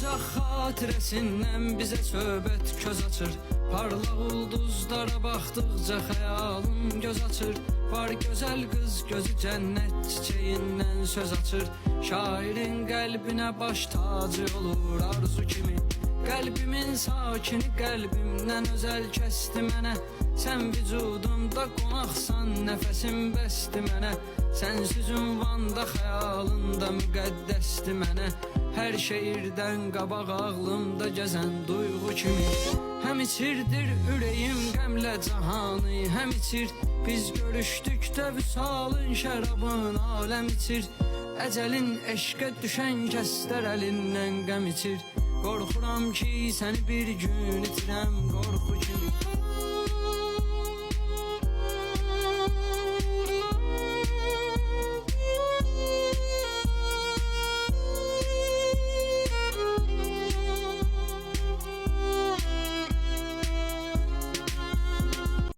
uzaq xatirəsindən bizə söhbət köz açır. Parlaq ulduzlara baxdıqca xəyalım göz açır. Var gözəl qız gözü cənnət çiçeyindən söz açır. Şairin qəlbinə baş tacı olur arzu kimi. Qəlbimin sakini qəlbimdən özəl kəsdi mənə. Sən vücudumda qonaqsan, nəfəsim bəsdi mənə. Sənsiz ünvanda xəyalında müqəddəsdi mənə. Hər şeirdən qabaq ağlımda gəzən duyğu kimi. Həm içirdir ürəyim qəmlə cahanı, həm içir. Biz görüşdükdə vüsalın şərabın aləm içir. Əcəlin eşqə düşən kəslər əlindən qəm içir. Qorxuram ki səni bir gün itirəm qorxu kimi.